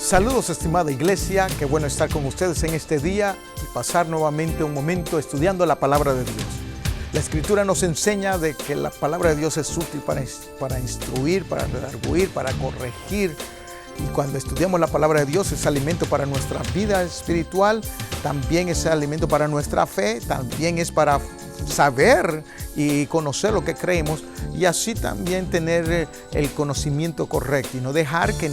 Saludos, estimada iglesia, qué bueno estar con ustedes en este día y pasar nuevamente un momento estudiando la palabra de Dios. La Escritura nos enseña de que la palabra de Dios es útil para instruir, para redarguir, para corregir. Y cuando estudiamos la palabra de Dios es alimento para nuestra vida espiritual, también es alimento para nuestra fe, también es para saber y conocer lo que creemos y así también tener el conocimiento correcto y no dejar que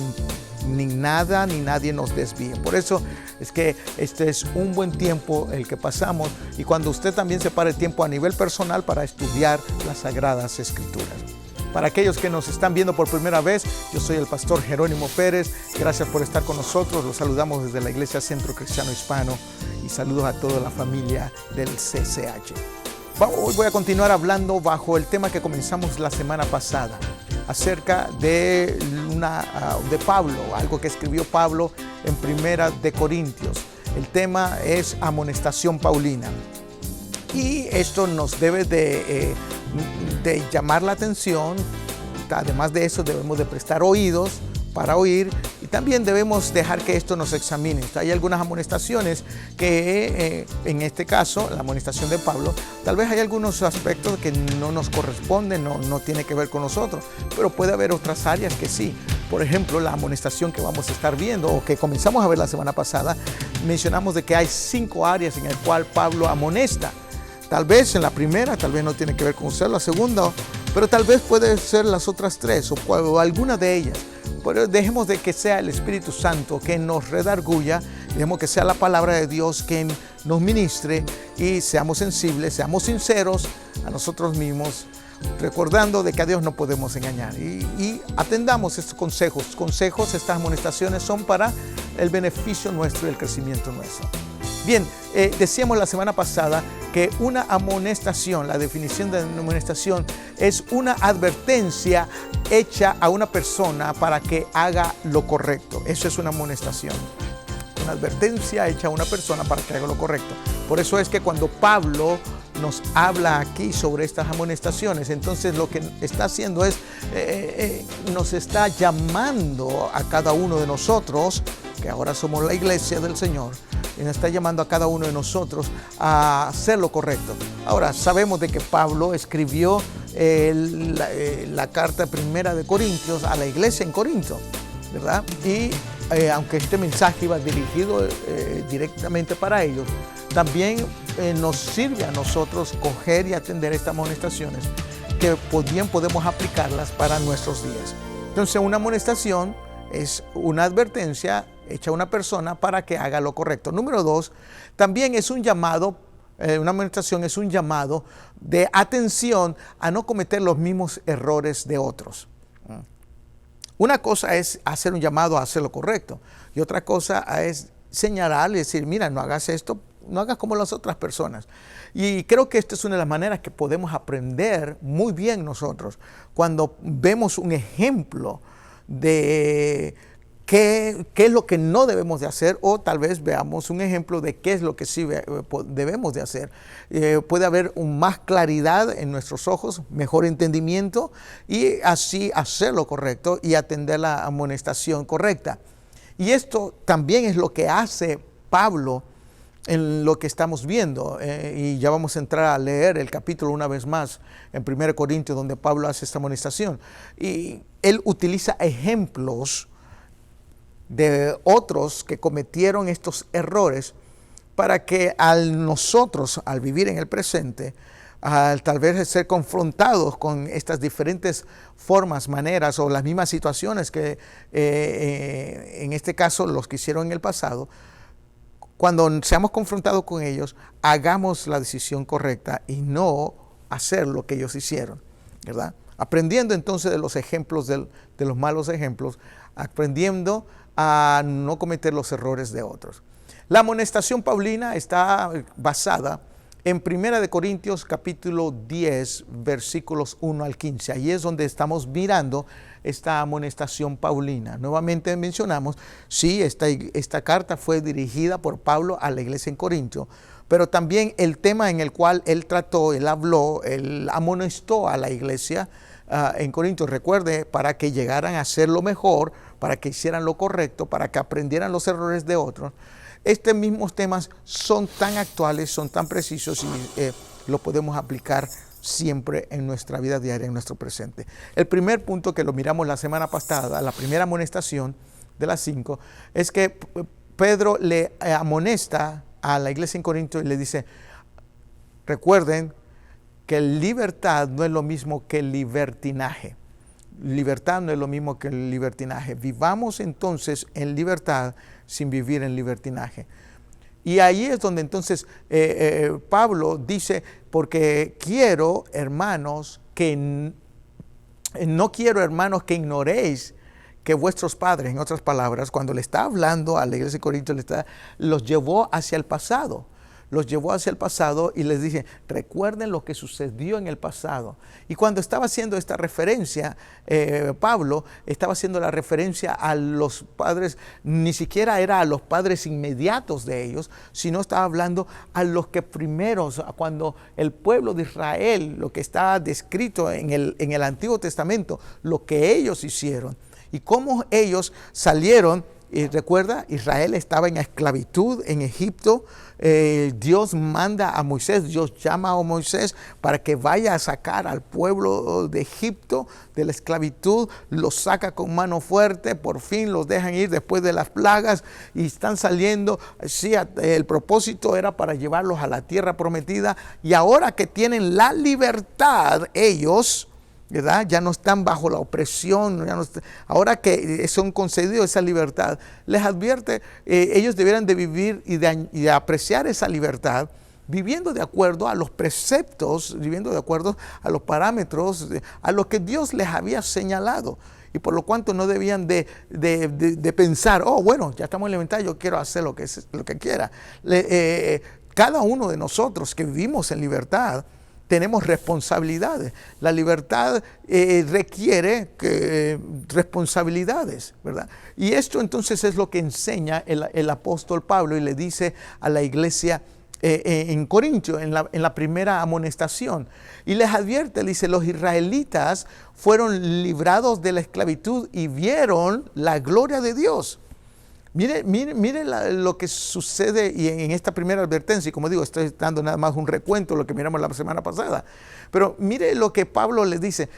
ni nada ni nadie nos desvíe. Por eso es que este es un buen tiempo el que pasamos y cuando usted también separe tiempo a nivel personal para estudiar las Sagradas Escrituras. Para aquellos que nos están viendo por primera vez, yo soy el pastor Jerónimo Pérez. Gracias por estar con nosotros. Los saludamos desde la Iglesia Centro Cristiano Hispano y saludos a toda la familia del CCH. Hoy voy a continuar hablando bajo el tema que comenzamos la semana pasada, acerca de Pablo, algo que escribió Pablo en Primera de Corintios. El tema es amonestación paulina. Y esto nos debe de llamar la atención. Además de eso, debemos de prestar oídos para oír y también debemos dejar que esto nos examine. Hay algunas amonestaciones que, en este caso, la amonestación de Pablo, tal vez hay algunos aspectos que no nos corresponden, no tiene que ver con nosotros, pero puede haber otras áreas que sí. Por ejemplo, la amonestación que vamos a estar viendo o que comenzamos a ver la semana pasada, mencionamos de que hay 5 áreas en las cuales Pablo amonesta. Tal vez en la primera, tal vez no tiene que ver con usted, la segunda, pero tal vez puede ser las otras 3 o alguna de ellas. Pero dejemos de que sea el Espíritu Santo que nos redarguya, dejemos que sea la palabra de Dios quien nos ministre y seamos sensibles, seamos sinceros a nosotros mismos, recordando de que a Dios no podemos engañar y atendamos estos consejos, estas amonestaciones son para el beneficio nuestro y el crecimiento nuestro. Bien, decíamos la semana pasada que una amonestación, la definición de amonestación es una advertencia hecha a una persona para que haga lo correcto. Eso es una amonestación. Una advertencia hecha a una persona para que haga lo correcto. Por eso es que cuando Pablo nos habla aquí sobre estas amonestaciones, entonces lo que está haciendo es, nos está llamando a cada uno de nosotros, que ahora somos la iglesia del Señor, y nos está llamando a cada uno de nosotros a hacer lo correcto. Ahora, sabemos de que Pablo escribió la carta primera de Corintios a la iglesia en Corinto, ¿verdad? Y aunque este mensaje iba dirigido directamente para ellos, también nos sirve a nosotros coger y atender estas amonestaciones que bien podemos aplicarlas para nuestros días. Entonces, una amonestación es una advertencia hecha a una persona para que haga lo correcto. Número 2, también es un llamado, una amonestación es un llamado de atención a no cometer los mismos errores de otros. Una cosa es hacer un llamado a hacer lo correcto y otra cosa es señalar y decir, mira, no hagas esto, no hagas como las otras personas. Y creo que esta es una de las maneras que podemos aprender muy bien nosotros cuando vemos un ejemplo de qué es lo que no debemos de hacer o tal vez veamos un ejemplo de qué es lo que sí debemos de hacer. Puede haber más claridad en nuestros ojos, mejor entendimiento y así hacer lo correcto y atender la amonestación correcta. Y esto también es lo que hace Pablo en lo que estamos viendo, y ya vamos a entrar a leer el capítulo una vez más en 1 Corintios donde Pablo hace esta amonestación y él utiliza ejemplos de otros que cometieron estos errores para que nosotros al vivir en el presente, al tal vez ser confrontados con estas diferentes formas, maneras o las mismas situaciones que en este caso los que hicieron en el pasado, cuando seamos confrontados con ellos, hagamos la decisión correcta y no hacer lo que ellos hicieron, ¿verdad? Aprendiendo entonces de los ejemplos, de los malos ejemplos, aprendiendo a no cometer los errores de otros. La amonestación paulina está basada en 1 Corintios capítulo 10, versículos 1 al 15. Ahí es donde estamos mirando esta amonestación paulina. Nuevamente mencionamos, sí, esta carta fue dirigida por Pablo a la iglesia en Corinto, pero también el tema en el cual él trató, él habló, él amonestó a la iglesia en Corintios, recuerde, para que llegaran a hacer lo mejor, para que hicieran lo correcto, para que aprendieran los errores de otros. Estos mismos temas son tan actuales, son tan precisos y lo podemos aplicar siempre en nuestra vida diaria, en nuestro presente. El primer punto que lo miramos la semana pasada, la primera amonestación de las 5, es que Pedro le amonesta a la iglesia en Corinto y le dice, recuerden que libertad no es lo mismo que libertinaje. Libertad no es lo mismo que el libertinaje. Vivamos entonces en libertad sin vivir en libertinaje. Y ahí es donde entonces Pablo dice, porque quiero, hermanos, no quiero, hermanos, que ignoréis que vuestros padres, en otras palabras, cuando le está hablando a la iglesia de Corinto, los llevó hacia el pasado. Los llevó hacia el pasado y les dice, recuerden lo que sucedió en el pasado. Y cuando estaba haciendo esta referencia, Pablo estaba haciendo la referencia a los padres, ni siquiera era a los padres inmediatos de ellos, sino estaba hablando a los que primeros, cuando el pueblo de Israel, lo que está descrito en el Antiguo Testamento, lo que ellos hicieron y cómo ellos salieron. Y recuerda, Israel estaba en esclavitud en Egipto. Dios manda a Moisés, Dios llama a Moisés para que vaya a sacar al pueblo de Egipto de la esclavitud. Los saca con mano fuerte, por fin los dejan ir después de las plagas y están saliendo. Sí, el propósito era para llevarlos a la tierra prometida, y ahora que tienen la libertad ellos, ¿verdad? Ya no están bajo la opresión, ahora que son concedidos esa libertad, les advierte, ellos debieran de vivir y de apreciar esa libertad, viviendo de acuerdo a los preceptos, viviendo de acuerdo a los parámetros, a lo que Dios les había señalado. Y por lo cuanto no debían de pensar, oh, bueno, ya estamos en libertad, yo quiero hacer lo que quiera. Cada uno de nosotros que vivimos en libertad, tenemos responsabilidades. La libertad requiere responsabilidades, ¿verdad? Y esto entonces es lo que enseña el apóstol Pablo y le dice a la iglesia en Corintio, en la primera amonestación. Y les advierte, le dice, los israelitas fueron librados de la esclavitud y vieron la gloria de Dios. Mire lo que sucede y en esta primera advertencia, y como digo, estoy dando nada más un recuento de lo que miramos la semana pasada, pero mire lo que Pablo les dice,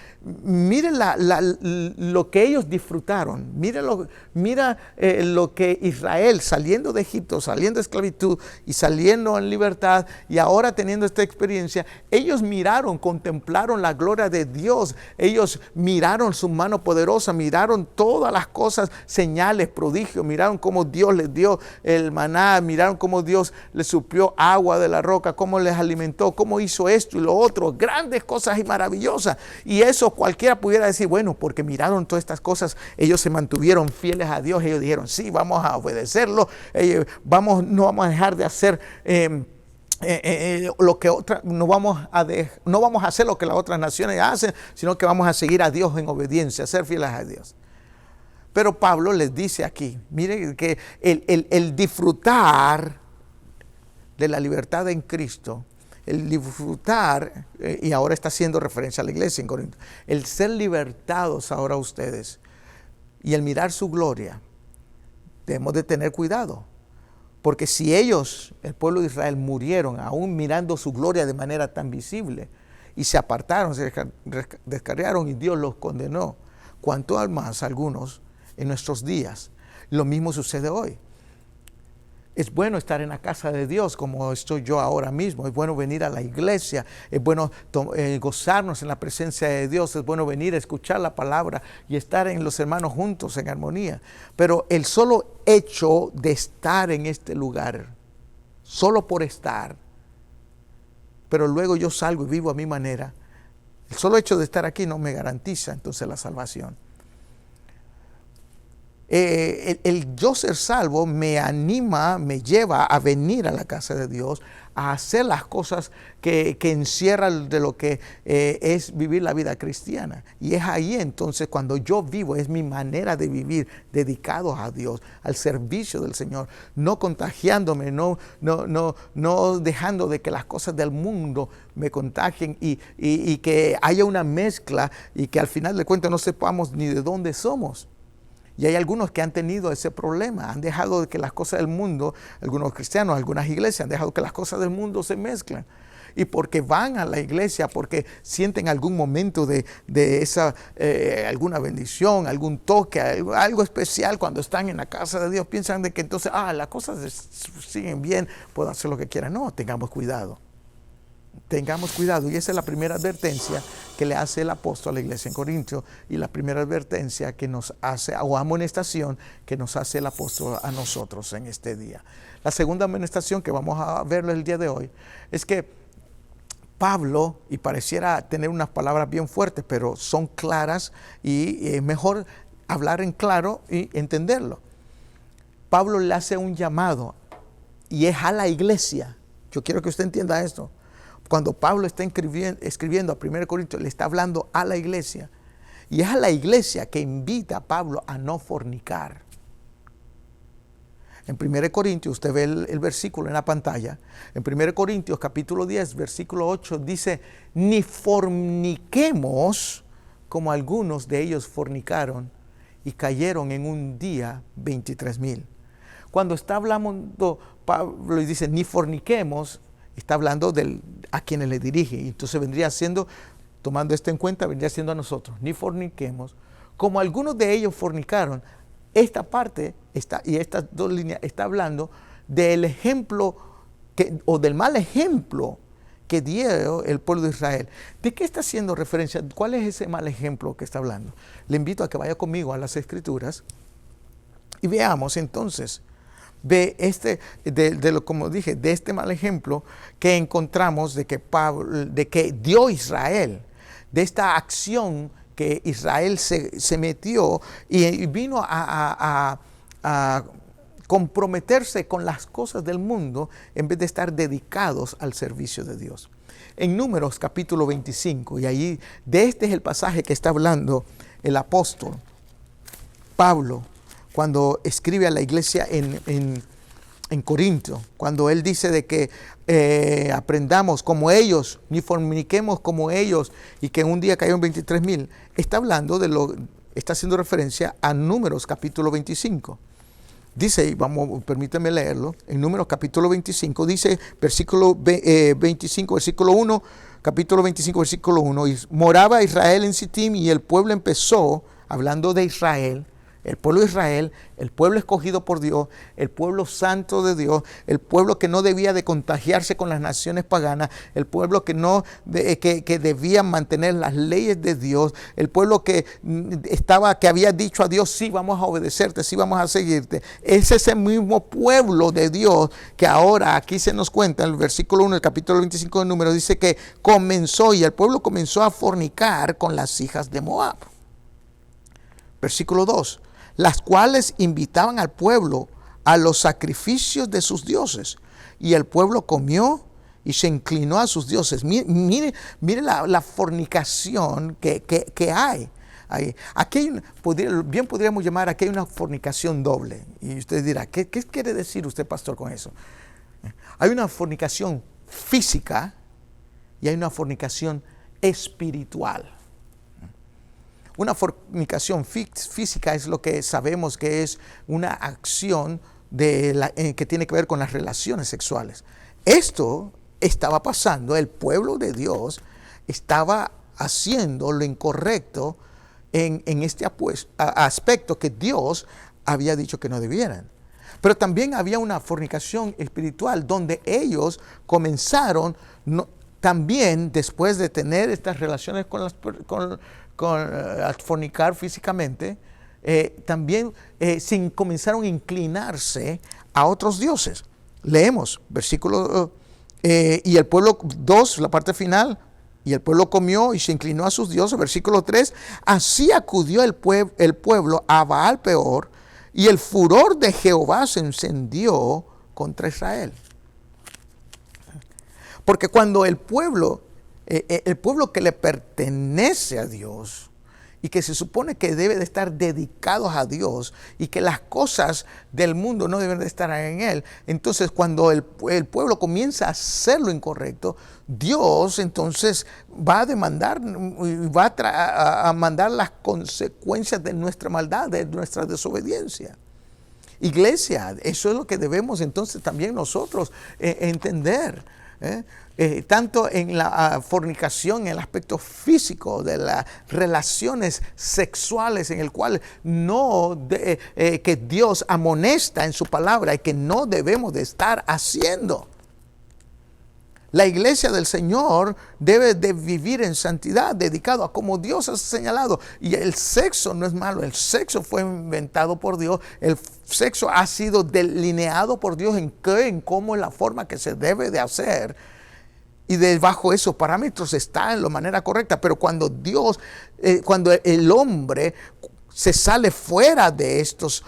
mire lo que ellos disfrutaron, mira lo que Israel, saliendo de Egipto, saliendo de esclavitud y saliendo en libertad, y ahora teniendo esta experiencia, ellos miraron, contemplaron la gloria de Dios, ellos miraron su mano poderosa, miraron todas las cosas, señales, prodigios, miraron cómo Dios les dio el maná, miraron cómo Dios les suplió agua de la roca, cómo les alimentó, cómo hizo esto y lo otro, grandes cosas y maravillosas. Y eso cualquiera pudiera decir, bueno, porque miraron todas estas cosas, ellos se mantuvieron fieles a Dios, ellos dijeron, sí, vamos a obedecerlo, no vamos a dejar de hacer lo que no vamos a hacer lo que las otras naciones hacen, sino que vamos a seguir a Dios en obediencia, ser fieles a Dios. Pero Pablo les dice aquí, miren que el disfrutar de la libertad en Cristo, el disfrutar, y ahora está haciendo referencia a la iglesia en Corinto, el ser libertados ahora ustedes y el mirar su gloria, debemos de tener cuidado. Porque si ellos, el pueblo de Israel, murieron aún mirando su gloria de manera tan visible y se apartaron, se descarriaron y Dios los condenó, cuanto más algunos en nuestros días. Lo mismo sucede hoy. Es bueno estar en la casa de Dios como estoy yo ahora mismo. Es bueno venir a la iglesia. Es bueno gozarnos en la presencia de Dios. Es bueno venir a escuchar la palabra y estar en los hermanos juntos en armonía. Pero el solo hecho de estar en este lugar, solo por estar, pero luego yo salgo y vivo a mi manera, el solo hecho de estar aquí no me garantiza entonces la salvación. El yo ser salvo me anima, me lleva a venir a la casa de Dios, a hacer las cosas que encierran de lo que es vivir la vida cristiana. Y es ahí entonces cuando yo vivo, es mi manera de vivir dedicado a Dios, al servicio del Señor, no contagiándome, no dejando de que las cosas del mundo me contagien y que haya una mezcla y que al final de cuentas no sepamos ni de dónde somos. Y hay algunos que han tenido ese problema, han dejado de que las cosas del mundo, algunos cristianos, algunas iglesias han dejado que las cosas del mundo se mezclen. Y porque van a la iglesia, porque sienten algún momento de esa, alguna bendición, algún toque, algo especial cuando están en la casa de Dios, piensan de que entonces, las cosas siguen bien, puedo hacer lo que quiera. No, tengamos cuidado. Tengamos cuidado, y esa es la primera advertencia que le hace el apóstol a la iglesia en Corintio, y la primera advertencia que nos hace, o amonestación que nos hace el apóstol a nosotros en este día. La segunda amonestación que vamos a ver el día de hoy es que Pablo, y pareciera tener unas palabras bien fuertes, pero son claras y es mejor hablar en claro y entenderlo. Pablo le hace un llamado y es a la iglesia. Yo quiero que usted entienda esto. Cuando Pablo está escribiendo a 1 Corintios, le está hablando a la iglesia. Y es a la iglesia que invita a Pablo a no fornicar. En 1 Corintios, usted ve el versículo en la pantalla. En 1 Corintios capítulo 10, versículo 8, dice, ni forniquemos como algunos de ellos fornicaron y cayeron en un día 23,000. Cuando está hablando Pablo y dice, ni forniquemos, está hablando a quienes le dirige. Y entonces vendría siendo, tomando esto en cuenta, vendría siendo a nosotros. Ni forniquemos, como algunos de ellos fornicaron. Esta parte y estas dos líneas está hablando del ejemplo o del mal ejemplo que dio el pueblo de Israel. ¿De qué está haciendo referencia? ¿Cuál es ese mal ejemplo que está hablando? Le invito a que vaya conmigo a las Escrituras y veamos entonces. Como dije, de este mal ejemplo que encontramos de que dio Israel, de esta acción que Israel se metió y vino a comprometerse con las cosas del mundo en vez de estar dedicados al servicio de Dios. En Números capítulo 25, y ahí de este es el pasaje que está hablando el apóstol Pablo, cuando escribe a la iglesia en Corinto, cuando él dice de que aprendamos como ellos, ni forniquemos como ellos, y que en un día cayeron 23,000, está hablando está haciendo referencia a Números capítulo 25. Dice, y permítame leerlo, en Números capítulo 25, dice, versículo 25, versículo 1, capítulo 25, versículo 1, y moraba Israel en Sittim, y el pueblo empezó, hablando de Israel, el pueblo de Israel, el pueblo escogido por Dios, el pueblo santo de Dios, el pueblo que no debía de contagiarse con las naciones paganas, el pueblo que debía mantener las leyes de Dios, el pueblo que había dicho a Dios, sí, vamos a obedecerte, sí, vamos a seguirte. Es ese mismo pueblo de Dios que ahora aquí se nos cuenta, en el versículo 1 del capítulo 25 de Números, dice que el pueblo comenzó a fornicar con las hijas de Moab. Versículo 2. Las cuales invitaban al pueblo a los sacrificios de sus dioses. Y el pueblo comió y se inclinó a sus dioses. Mire la fornicación que hay. Aquí bien podríamos llamar, aquí hay una fornicación doble. Y usted dirá, ¿qué quiere decir usted, pastor, con eso? Hay una fornicación física y hay una fornicación espiritual. Una fornicación física es lo que sabemos que es una acción que tiene que ver con las relaciones sexuales. Esto estaba pasando, el pueblo de Dios estaba haciendo lo incorrecto en este aspecto que Dios había dicho que no debieran. Pero también había una fornicación espiritual donde ellos comenzaron también, después de tener estas relaciones a fornicar físicamente, también comenzaron a inclinarse a otros dioses. Leemos, versículo, y el pueblo 2, la parte final, y el pueblo comió y se inclinó a sus dioses, versículo 3, así acudió el pueblo a Baal Peor, y el furor de Jehová se encendió contra Israel. Porque cuando el pueblo que le pertenece a Dios, y que se supone que debe de estar dedicados a Dios y que las cosas del mundo no deben de estar en él. Entonces, cuando el pueblo comienza a hacer lo incorrecto, Dios entonces va a demandar, va a mandar las consecuencias de nuestra maldad, de nuestra desobediencia. Iglesia, eso es lo que debemos entonces también nosotros entender. Tanto en la fornicación, en el aspecto físico de las relaciones sexuales, en el cual que Dios amonesta en su palabra y que no debemos de estar haciendo. La iglesia del Señor debe de vivir en santidad, dedicado a como Dios ha señalado. Y el sexo no es malo, el sexo fue inventado por Dios, el sexo ha sido delineado por Dios en cómo es la forma que se debe de hacer. Y bajo esos parámetros está en la manera correcta. Pero cuando cuando el hombre se sale fuera de estos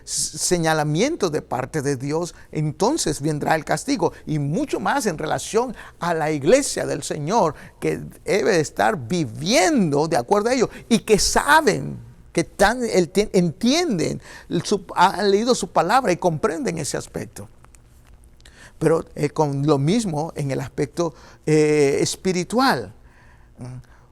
señalamientos de parte de Dios, entonces vendrá el castigo. Y mucho más en relación a la iglesia del Señor, que debe estar viviendo de acuerdo a ello y que saben, que entienden, han leído su palabra y comprenden ese aspecto. Pero con lo mismo en el aspecto espiritual.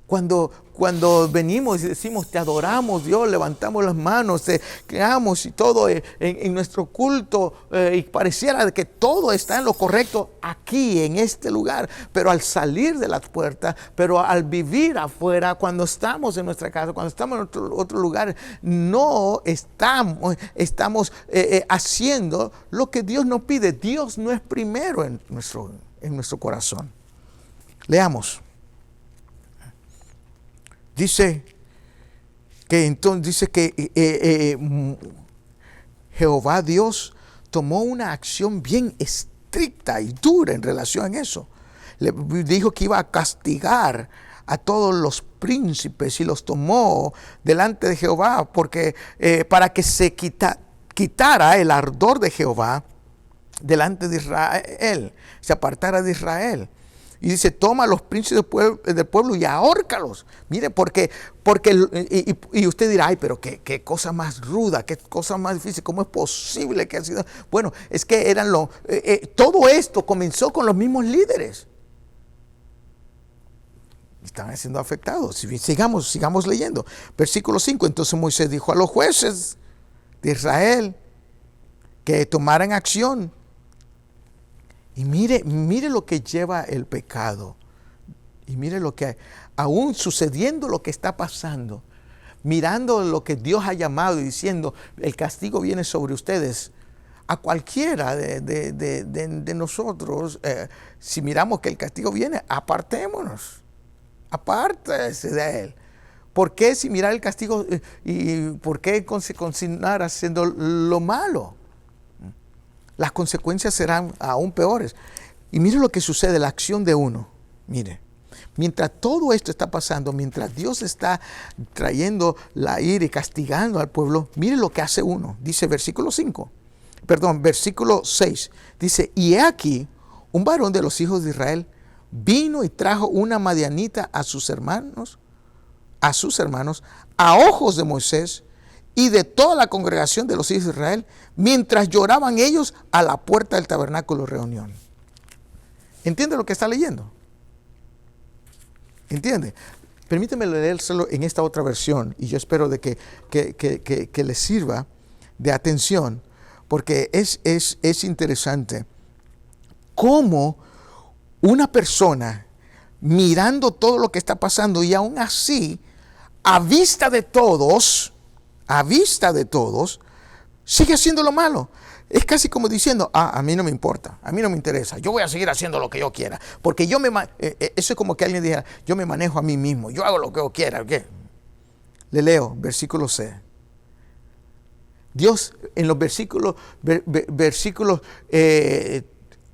Cuando venimos y decimos te adoramos, Dios, levantamos las manos, te creamos y todo en nuestro culto, y pareciera que todo está en lo correcto aquí, en este lugar, pero al salir de las puertas, pero al vivir afuera, cuando estamos en nuestra casa, cuando estamos en otro lugar, no estamos haciendo lo que Dios nos pide. Dios no es primero en nuestro corazón. Leamos. Dice que Jehová Dios tomó una acción bien estricta y dura en relación a eso. Le dijo que iba a castigar a todos los príncipes y los tomó delante de Jehová para que se quitara el ardor de Jehová delante de Israel, se apartara de Israel. Y dice, toma a los príncipes del pueblo y ahórcalos. Mire, porque y usted dirá, ay, pero qué cosa más ruda, qué cosa más difícil, ¿cómo es posible que ha sido? Bueno, es que todo esto comenzó con los mismos líderes. Estaban siendo afectados. Sigamos leyendo. Versículo 5, entonces Moisés dijo a los jueces de Israel que tomaran acción. Y mire lo que lleva el pecado. Y mire lo que, aún sucediendo lo que está pasando, mirando lo que Dios ha llamado y diciendo, el castigo viene sobre ustedes. A cualquiera de nosotros, si miramos que el castigo viene, apartémonos. Apártese de él. ¿Por qué si mirar el castigo y por qué continuar haciendo lo malo? Las consecuencias serán aún peores. Y mire lo que sucede, la acción de uno. Mire, mientras todo esto está pasando, mientras Dios está trayendo la ira y castigando al pueblo, mire lo que hace uno. Dice versículo 6. Dice, y he aquí, un varón de los hijos de Israel vino y trajo una madianita a sus hermanos, a ojos de Moisés y de toda la congregación de los hijos de Israel, mientras lloraban ellos a la puerta del tabernáculo de reunión. ¿Entiende lo que está leyendo? ¿Entiende? Permíteme leérselo en esta otra versión, y yo espero de que les sirva de atención, porque es interesante cómo una persona mirando todo lo que está pasando y aún así, a vista de todos, sigue haciendo lo malo. Es casi como diciendo, a mí no me importa, a mí no me interesa, yo voy a seguir haciendo lo que yo quiera, porque eso es como que alguien dijera, yo me manejo a mí mismo, yo hago lo que yo quiera. ¿Qué? Le leo, versículo C. Dios, en los versículos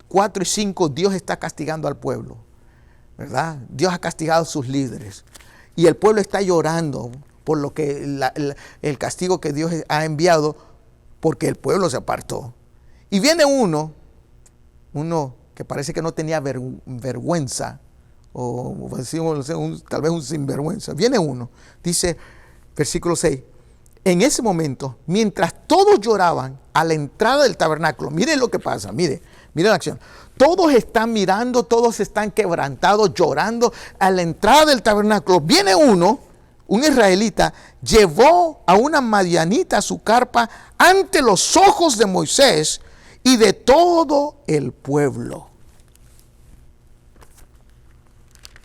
4 y 5, Dios está castigando al pueblo, ¿verdad? Dios ha castigado a sus líderes, y el pueblo está llorando por lo que el castigo que Dios ha enviado, porque el pueblo se apartó. Y viene uno que parece que no tenía vergüenza, o decimos, tal vez un sinvergüenza. Viene uno, dice, versículo 6, en ese momento, mientras todos lloraban a la entrada del tabernáculo, miren lo que pasa, miren la acción. Todos están mirando, todos están quebrantados, llorando a la entrada del tabernáculo. Viene uno, un israelita, llevó a una madianita su carpa ante los ojos de Moisés y de todo el pueblo.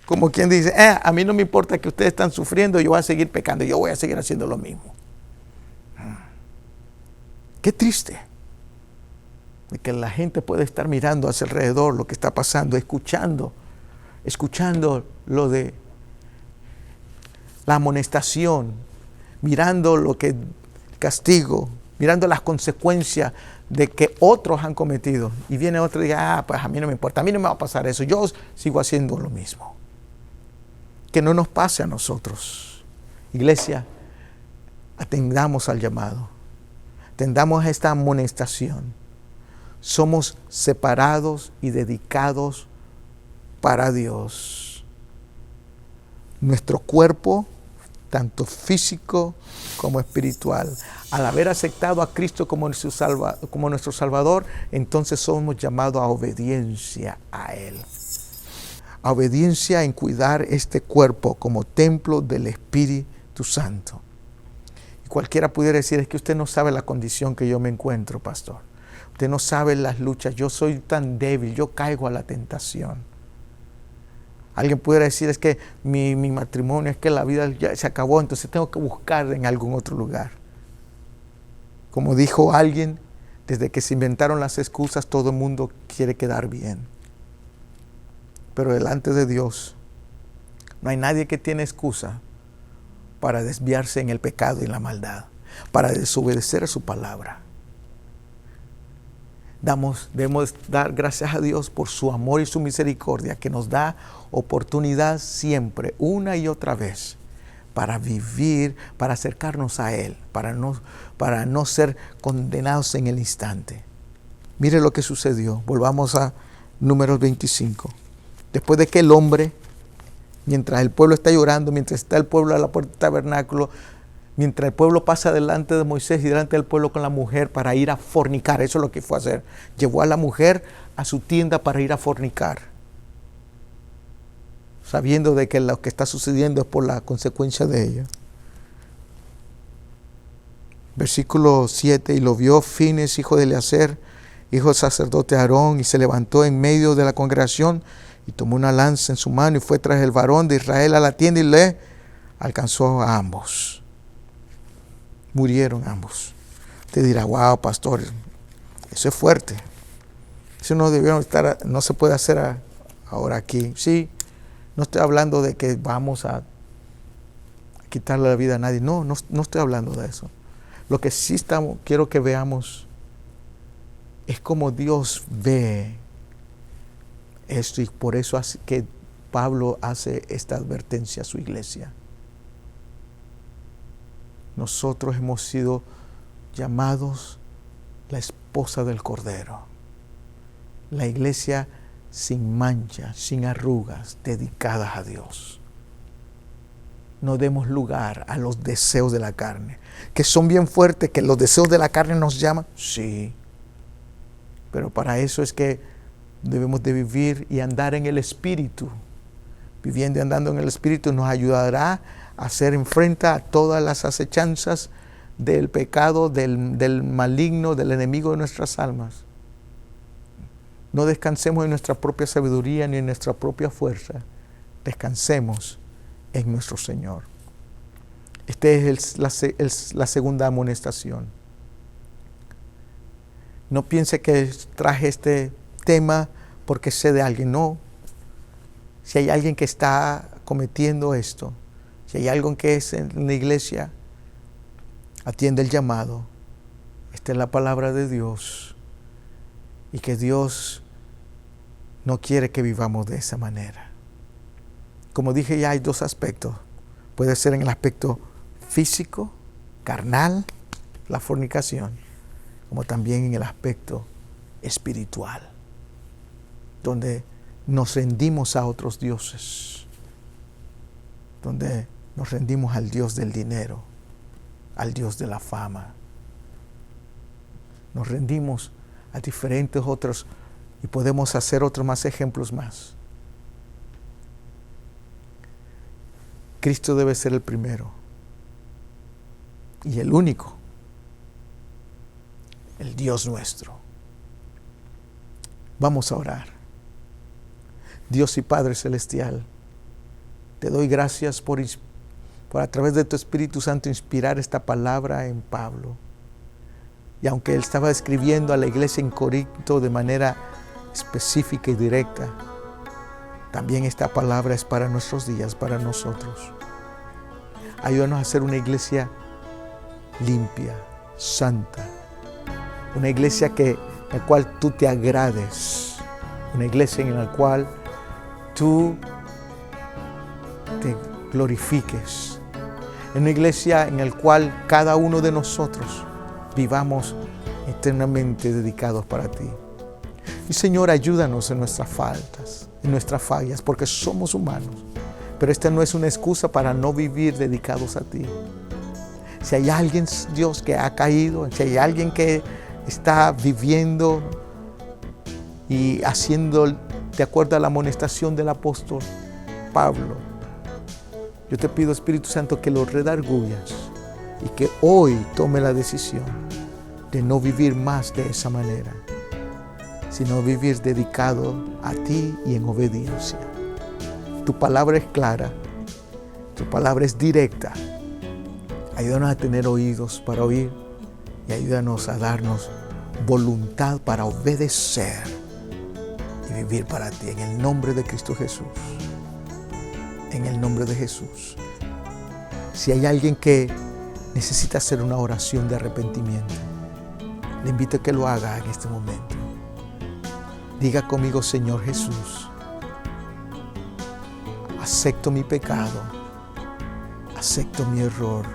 Como quien dice, a mí no me importa que ustedes están sufriendo, yo voy a seguir pecando, yo voy a seguir haciendo lo mismo. Qué triste de que la gente puede estar mirando hacia alrededor lo que está pasando, escuchando lo de la amonestación, mirando lo que castigo, mirando las consecuencias de que otros han cometido. Y viene otro y dice, pues a mí no me importa, a mí no me va a pasar eso, yo sigo haciendo lo mismo. Que no nos pase a nosotros. Iglesia, atendamos al llamado, atendamos a esta amonestación. Somos separados y dedicados para Dios. Nuestro cuerpo, tanto físico como espiritual, al haber aceptado a Cristo como nuestro Salvador, entonces somos llamados a obediencia a Él. A obediencia en cuidar este cuerpo como templo del Espíritu Santo. Y cualquiera pudiera decir, es que usted no sabe la condición que yo me encuentro, pastor. Usted no sabe las luchas, yo soy tan débil, yo caigo a la tentación. Alguien pudiera decir, es que mi matrimonio, es que la vida ya se acabó, entonces tengo que buscar en algún otro lugar. Como dijo alguien, desde que se inventaron las excusas, todo el mundo quiere quedar bien. Pero delante de Dios, no hay nadie que tiene excusa para desviarse en el pecado y en la maldad, para desobedecer a su palabra. Debemos dar gracias a Dios por su amor y su misericordia, que nos da oportunidad siempre, una y otra vez, para vivir, para acercarnos a Él, para no ser condenados en el instante. Mire lo que sucedió. Volvamos a Números 25. Después de que el hombre, mientras el pueblo está llorando, mientras está el pueblo a la puerta del tabernáculo, mientras el pueblo pasa delante de Moisés y delante del pueblo con la mujer para ir a fornicar, eso es lo que fue a hacer. Llevó a la mujer a su tienda para ir a fornicar, sabiendo de que lo que está sucediendo es por la consecuencia de ello. Versículo 7, y lo vio Fines, hijo de Eleazar, hijo del sacerdote Aarón, y se levantó en medio de la congregación y tomó una lanza en su mano y fue tras el varón de Israel a la tienda y le alcanzó a ambos. Murieron ambos. Te dirá, wow, pastor, eso es fuerte. Eso no se puede hacer ahora aquí. Sí, no estoy hablando de que vamos a quitarle la vida a nadie. No estoy hablando de eso. Lo que sí quiero que veamos es cómo Dios ve esto, y por eso hace que Pablo hace esta advertencia a su iglesia. Nosotros hemos sido llamados la esposa del Cordero. La iglesia sin mancha, sin arrugas, dedicadas a Dios. No demos lugar a los deseos de la carne, que son bien fuertes, que los deseos de la carne nos llaman. Sí, pero para eso es que debemos de vivir y andar en el Espíritu. Viviendo y andando en el Espíritu nos ayudará a hacer frente a todas las acechanzas del pecado, del maligno, del enemigo de nuestras almas. No descansemos en nuestra propia sabiduría ni en nuestra propia fuerza. Descansemos en nuestro Señor. Esta es la segunda amonestación. No piense que traje este tema porque sé de alguien. No. Si hay alguien que está cometiendo esto, si hay alguien que es en la iglesia, atiende el llamado. Esta es la palabra de Dios. Y que Dios no quiere que vivamos de esa manera. Como dije, ya hay dos aspectos. Puede ser en el aspecto físico, carnal, la fornicación, como también en el aspecto espiritual. donde nos rendimos a otros dioses, donde nos rendimos al Dios del dinero, al Dios de la fama. Nos rendimos a diferentes otros y podemos hacer otros más ejemplos más. Cristo debe ser el primero y el único, el Dios nuestro. Vamos a orar. Dios y Padre Celestial, te doy gracias por a través de tu Espíritu Santo inspirar esta palabra en Pablo. Y aunque él estaba escribiendo a la iglesia en Corinto de manera específica y directa, también esta palabra es para nuestros días, para nosotros. Ayúdanos a ser una iglesia limpia, santa, una iglesia en la cual tú te agrades, una iglesia en la cual tú te glorifiques, una iglesia en la cual cada uno de nosotros vivamos eternamente dedicados para ti. Y Señor, ayúdanos en nuestras faltas, en nuestras fallas, porque somos humanos. Pero esta no es una excusa para no vivir dedicados a ti. Si hay alguien, Dios, que ha caído, si hay alguien que está viviendo y haciendo de acuerdo a la amonestación del apóstol Pablo, yo te pido, Espíritu Santo, que lo redargullas y que hoy tome la decisión de no vivir más de esa manera, sino vivir dedicado a ti y en obediencia. Tu palabra es clara, tu palabra es directa. Ayúdanos a tener oídos para oír y ayúdanos a darnos voluntad para obedecer y vivir para ti. En el nombre de Cristo Jesús. En el nombre de Jesús. Si hay alguien que necesita hacer una oración de arrepentimiento, le invito a que lo haga en este momento. Diga conmigo: Señor Jesús, acepto mi pecado, acepto mi error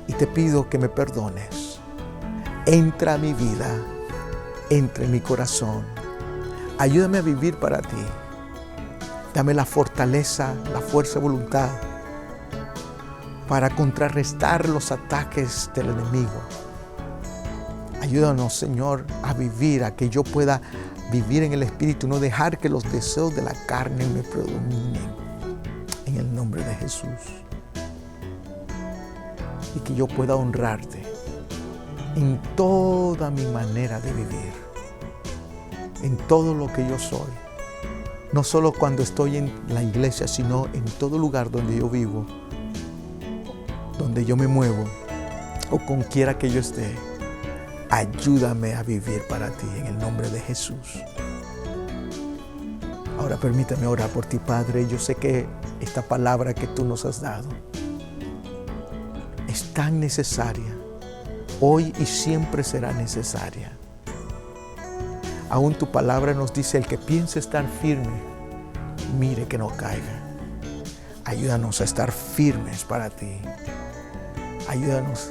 y te pido que me perdones. Entra a mi vida, entra en mi corazón. Ayúdame a vivir para ti. Dame la fortaleza, la fuerza de voluntad para contrarrestar los ataques del enemigo. Ayúdanos, Señor, a vivir, a que yo pueda vivir en el Espíritu, no dejar que los deseos de la carne me predominen. En el nombre de Jesús. Y que yo pueda honrarte en toda mi manera de vivir, en todo lo que yo soy. No solo cuando estoy en la iglesia, sino en todo lugar donde yo vivo, donde yo me muevo o con quiera que yo esté. Ayúdame a vivir para ti en el nombre de Jesús. Ahora permítame orar por ti, Padre. Yo sé que esta palabra que tú nos has dado es tan necesaria. Hoy y siempre será necesaria. Aún tu palabra nos dice: el que piense estar firme, mire que no caiga. Ayúdanos a estar firmes para ti. Ayúdanos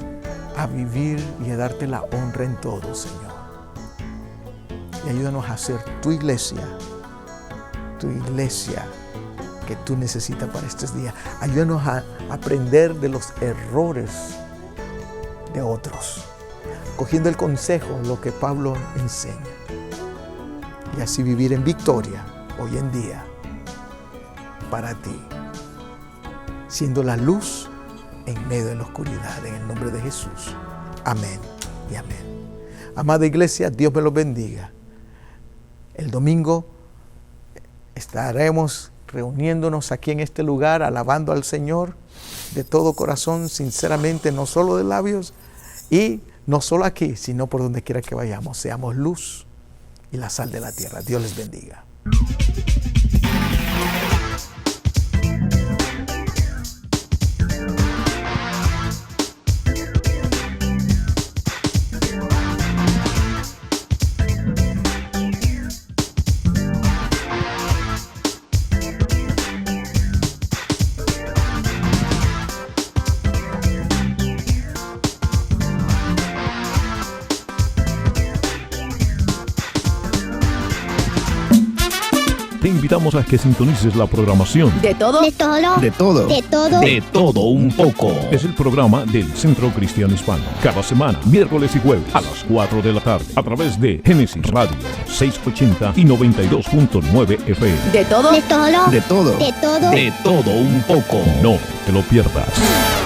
a vivir y a darte la honra en todo, Señor. Y ayúdanos a hacer tu iglesia que tú necesitas para estos días. Ayúdanos a aprender de los errores de otros, cogiendo el consejo, lo que Pablo enseña, y así vivir en victoria hoy en día para ti, siendo la luz en medio de la oscuridad, en el nombre de Jesús. Amén y amén. Amada iglesia, Dios me los bendiga. El domingo estaremos reuniéndonos aquí en este lugar, alabando al Señor de todo corazón, sinceramente, no solo de labios, y no solo aquí, sino por donde quiera que vayamos. Seamos luz y la sal de la tierra. Dios les bendiga. invitamos a que sintonices la programación De todo. De todo. De todo. De todo. De Todo Un Poco. Es el programa del Centro Cristiano Hispano. Cada semana, miércoles y jueves a las 4 de la tarde, a través de Génesis Radio 680 y 92.9 FM. De todo. De todo. De todo. De todo. De Todo Un Poco. No te lo pierdas.